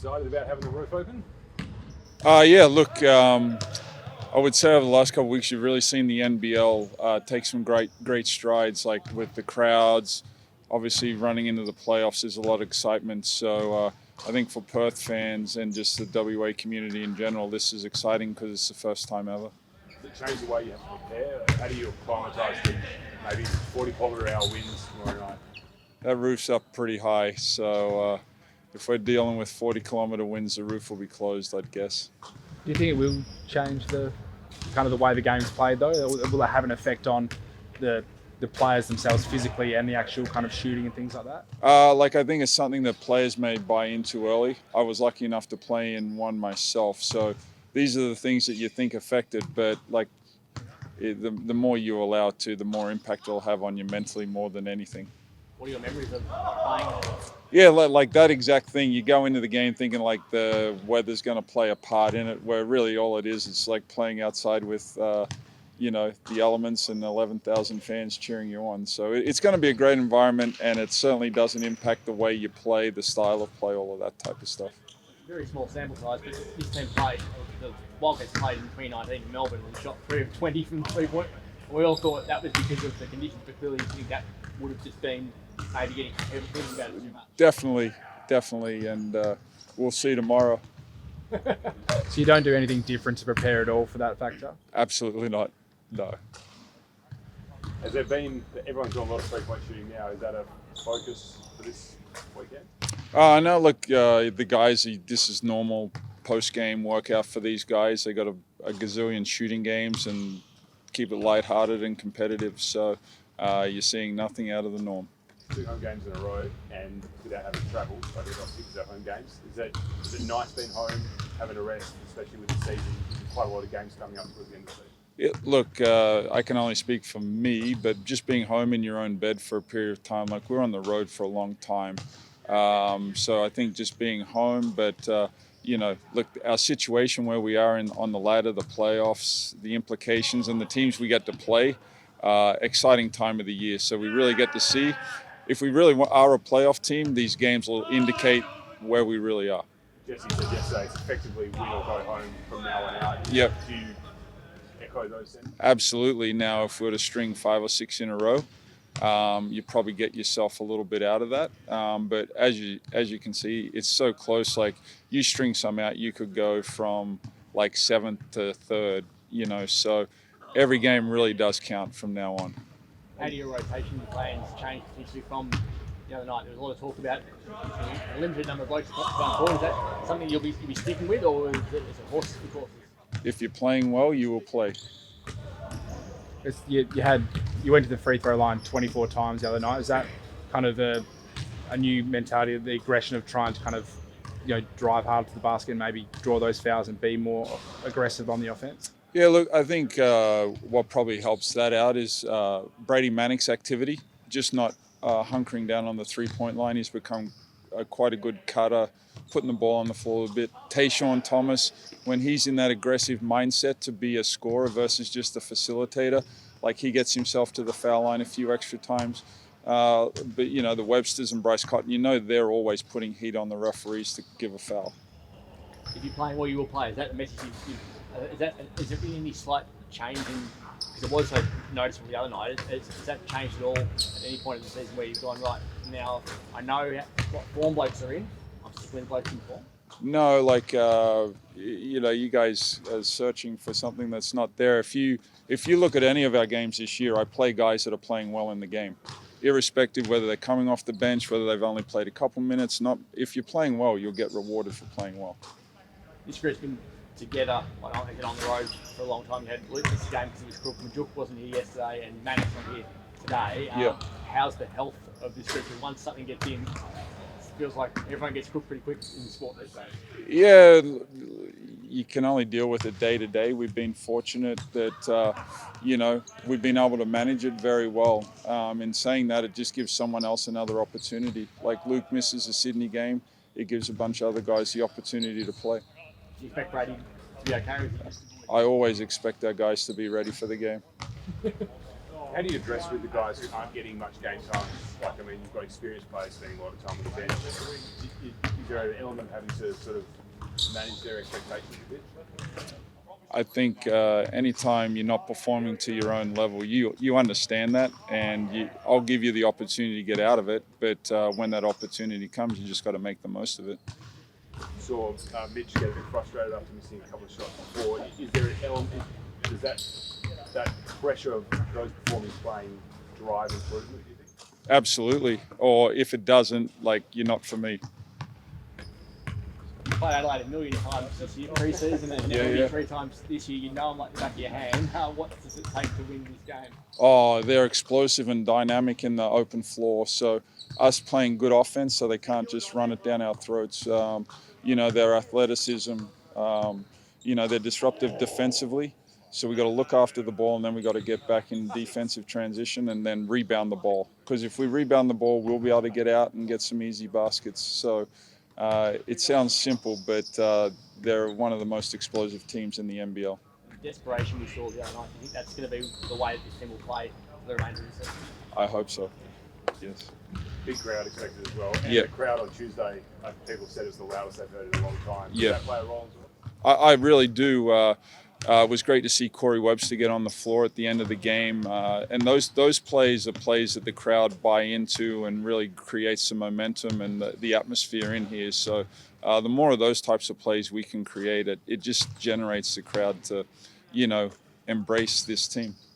excited about having the roof open? Yeah, look, I would say over the last couple of weeks, you've really seen the NBL take some great strides, like with the crowds. Obviously, running into the playoffs is a lot of excitement. So I think for Perth fans and just the WA community in general, this is exciting because it's the first time ever. Does it change the way you have to prepare? How do you acclimatise to maybe 40-kilometre-hour winds tomorrow night? That roof's up pretty high, so if we're dealing with 40-kilometre winds, the roof will be closed, I'd guess. Do you think it will change the kind of the way the game's played though? Will it have an effect on the players themselves physically and the actual kind of shooting and things like that? I think it's something that players may buy into early. I was lucky enough to play in one myself, so these are the things that you think affected, but the more you allow it to, the more impact it'll have on you mentally more than anything. What are your memories of playing? Yeah, like that exact thing. You go into the game thinking like the weather's going to play a part in it, where really all it is, it's like playing outside with, the elements and 11,000 fans cheering you on. So it's going to be a great environment, and it certainly doesn't impact the way you play, the style of play, all of that type of stuff. Very small sample size, but this team played, the Wildcats played in 2019 in Melbourne and shot 3 of 20 from 3-point. We all thought that was because of the conditions, but clearly you think that would have just been maybe getting thinking about it too much. Definitely, and we'll see tomorrow. So you don't do anything different to prepare at all for that factor? Absolutely not, no. Has there been, everyone's doing a lot of 3-point shooting now, is that a focus for this weekend? No, look, the guys, this is normal post-game workout for these guys. They got a gazillion shooting games and keep it lighthearted and competitive, so you're seeing nothing out of the norm. 2 home games in a row and without having travel, I think I've 6 at home games. Is it nice being home, having a rest, especially with the season, quite a lot of games coming up towards the end of the season? Look, I can only speak for me, but just being home in your own bed for a period of time, like we're on the road for a long time. So I think just being home, but look, our situation where we are on the ladder, the playoffs, the implications and the teams we get to play, exciting time of the year. So we really get to see, if we really are a playoff team, these games will indicate where we really are. Jesse said yesterday, it's effectively win or go home from now on out. Yep. Do you echo those sentiments? Absolutely. Now, if we were to string 5 or 6 in a row, you probably get yourself a little bit out of that. But as you can see, it's so close. Like you string some out, you could go from like 7th to 3rd. So every game really does count from now on. How do your rotation plans change potentially from the other night? There was a lot of talk about a limited number of blokes going forward. Is that something you'll be sticking with, or is it horses for courses? If you're playing well, you will play. You went to the free throw line 24 times the other night. Is that kind of a new mentality, the aggression of trying to kind of drive hard to the basket and maybe draw those fouls and be more aggressive on the offense? Yeah, look, I think what probably helps that out is Brady Manick's activity, just not hunkering down on the 3-point line. He's become quite a good cutter, putting the ball on the floor a bit. Tayshaun Thomas, when he's in that aggressive mindset to be a scorer versus just a facilitator, like he gets himself to the foul line a few extra times. But the Websters and Bryce Cotton, they're always putting heat on the referees to give a foul. If you're playing well, you will play. Is that the message is there been any slight change in, because it was so noticeable the other night, has that changed at all at any point in the season where you've gone, right, now I know what form blokes are in, I'm sticking with blokes in form? No, you guys are searching for something that's not there. If you look at any of our games this year, I play guys that are playing well in the game, irrespective whether they're coming off the bench, whether they've only played a couple minutes. If you're playing well, you'll get rewarded for playing well. This group's been together, I don't think on the road for a long time. You had Lucas game because it was Crook. Majuk wasn't here yesterday, and Mannix not here today. How's the health of this group? Once something gets in, it feels like everyone gets cooked pretty quick in the sport these days. Yeah, you can only deal with it day to day. We've been fortunate that, we've been able to manage it very well. In saying that, it just gives someone else another opportunity. Like Luke misses a Sydney game, it gives a bunch of other guys the opportunity to play. Do you expect Brady to be okay with you? I always expect our guys to be ready for the game. How do you address with the guys who aren't getting much game time Like, I mean, you've got experienced players spending a lot of time on the bench. Is there an element of having to sort of manage their expectations a bit? I think anytime you're not performing to your own level, you understand that, and I'll give you the opportunity to get out of it. But when that opportunity comes, you just got to make the most of it. Saw Mitch get a bit frustrated after missing a couple of shots before. Is there an element? Does that pressure of those performers playing drive improvement? Do you think? Absolutely. Or if it doesn't, like, you're not for me. You played Adelaide a million times this year, pre-season, and maybe 3 times this year. You know them like the back of your hand. What does it take to win this game? Oh, they're explosive and dynamic in the open floor. So us playing good offense, so they can't just run it down our throats. Their athleticism. They're disruptive defensively. So we got to look after the ball, and then we got to get back in defensive transition, and then rebound the ball. Because if we rebound the ball, we'll be able to get out and get some easy baskets. So it sounds simple, but they're one of the most explosive teams in the NBL. Desperation we saw the other night. Do you think that's going to be the way that this team will play for the remainder of the season? I hope so. Yes. Big crowd expected as well. And Yeah. the crowd on Tuesday, people said it's the loudest they've heard in a long time. Does Yeah. that play a role as well? I really do. It was great to see Corey Webster get on the floor at the end of the game, and those plays are plays that the crowd buy into and really create some momentum and the atmosphere in here. So the more of those types of plays we can create, it just generates the crowd to, embrace this team.